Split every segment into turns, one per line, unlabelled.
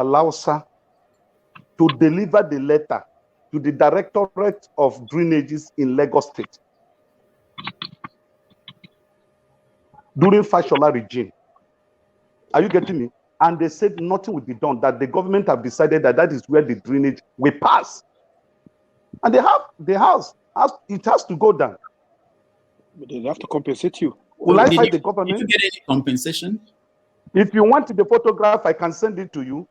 Lausa to deliver the letter to the Directorate of Drainages in Lagos State during Fashola regime. Are you getting me? And they said nothing will be done, that the government have decided that that is where the drainage will pass. And they have, the house, it has to go down.
But they have to compensate you.
Will I fight the government?
Did you get any compensation?
If you want the photograph, I can send it to you.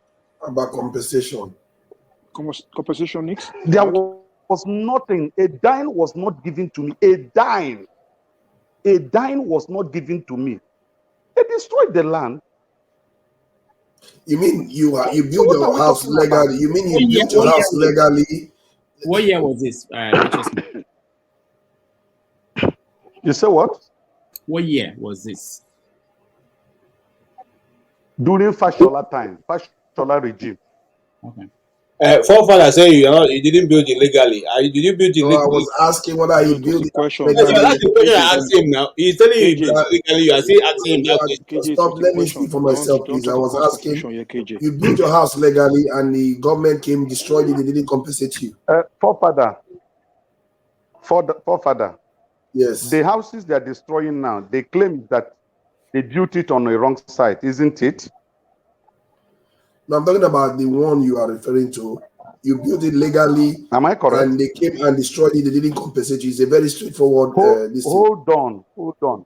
About compensation.
Compensation next?
There was nothing. A dime was not given to me. A dime. A dime was not given to me. They destroyed the land.
You mean you built your house legally? You mean you built your house legally?
What year was this?
You say what?
What year was this?
During Fashola time, Fashola regime.
Okay.
Forefather say you didn't build it legally. Did you build it legally?
I was asking whether he built it
question.
legally.
That's the question I asked him now. He's telling you legally. You are still asking him that question.
Stop, let me speak for myself, please. I was asking, you built your house legally and the government came, destroyed it, they didn't compensate you.
Forefather.
Yes.
The houses they are destroying now, they claim that they built it on the wrong site, isn't it?
No, I'm talking about the one you are referring to. You built it legally.
Am I correct?
And they came and destroyed it. They didn't compensate you. It's a very straightforward.
Hold on.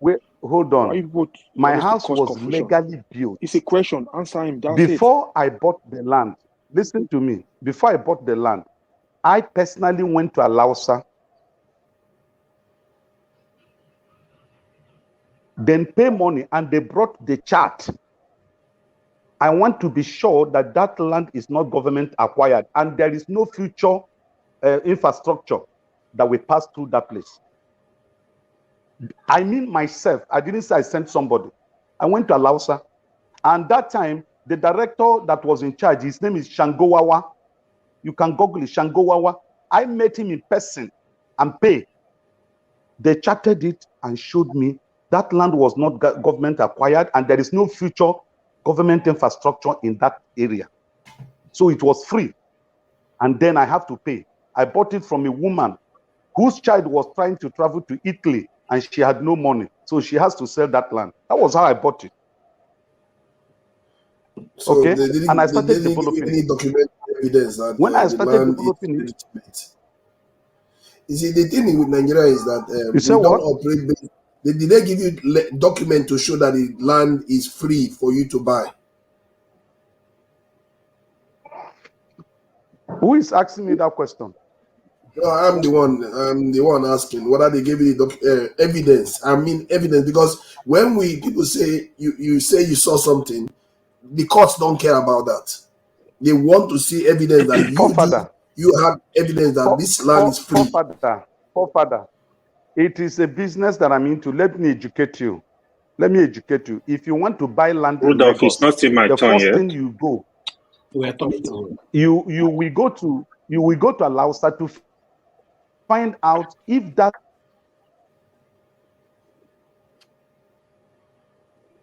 Wait, hold on. My house was legally built.
It's a question. Answer him.
Before I bought the land, listen to me. Before I bought the land, I personally went to Alausa, then pay money, and they brought the chart. I want to be sure that that land is not government acquired and there is no future infrastructure that will pass through that place. I mean myself. I didn't say I sent somebody. I went to Alausa, and that time the director that was in charge, his name is Shangowawa. You can Google it, Shangowawa. I met him in person and pay. They charted it and showed me that land was not government acquired and there is no future government infrastructure in that area. So it was free. And then I have to pay. I bought it from a woman whose child was trying to travel to Italy and she had no money. So she has to sell that land. That was how I bought it.
So
okay.
And I started developing any document evidence that
when I started developing it.
You see, the thing with Nigeria is that we don't operate. Did they give you document to show that the land is free for you to buy?
Who is asking me that question?
No, I'm the one asking whether they gave you the evidence. I mean evidence, because when people say you say you saw something, the courts don't care about that. They want to see evidence that you have evidence that this land is free.
Father. It is a business that I'm into. Let me educate you. If you want to buy land in Lagos,
it's not in my
the
turn
first
yet.
thing you go, you will go to Alausa to find out if that.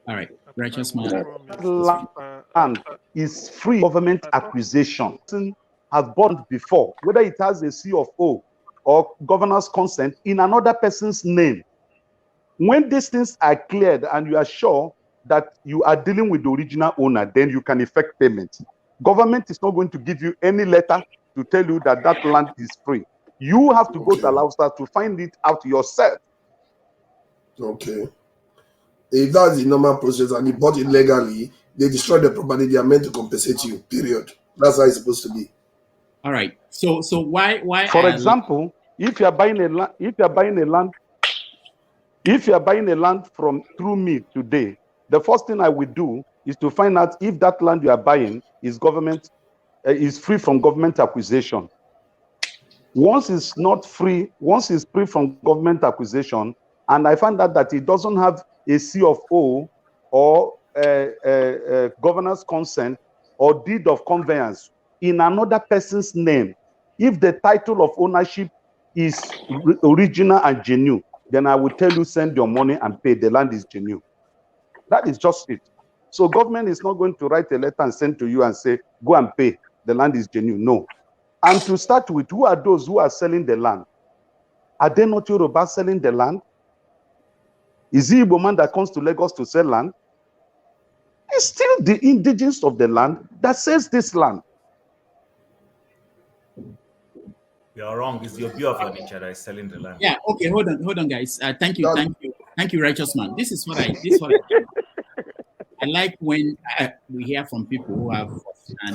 All right, righteous man.
Land is free government acquisition. Has bought before, whether it has a C of O or governor's consent in another person's name. When these things are cleared and you are sure that you are dealing with the original owner, then you can effect payment. Government is not going to give you any letter to tell you that that land is free. You have to go to Alausa to find it out yourself.
Okay. If that's the normal process and you bought it legally, they destroy the property, they are meant to compensate you, period. That's how it's supposed to be.
All right. So why?
For example, if you are buying a land through me today, the first thing I will do is to find out if that land you are buying is free from government acquisition. Once it's free from government acquisition, and I find out that it doesn't have a C of O or governor's consent or deed of conveyance in another person's name, if the title of ownership is original and genuine, then I will tell you, send your money and pay. The land is genuine. That is just it. So government is not going to write a letter and send to you and say, go and pay. The land is genuine. No. And to start with, who are those who are selling the land? Are they not Yoruba selling the land? Is the Igbo man that comes to Lagos to sell land? It's still the indigenous of the land that sells this land.
You're wrong. It's your view of your nature that is selling the land.
Yeah. Okay. Hold on, guys. Thank you, righteous man. This is what I I like when we hear from people who have and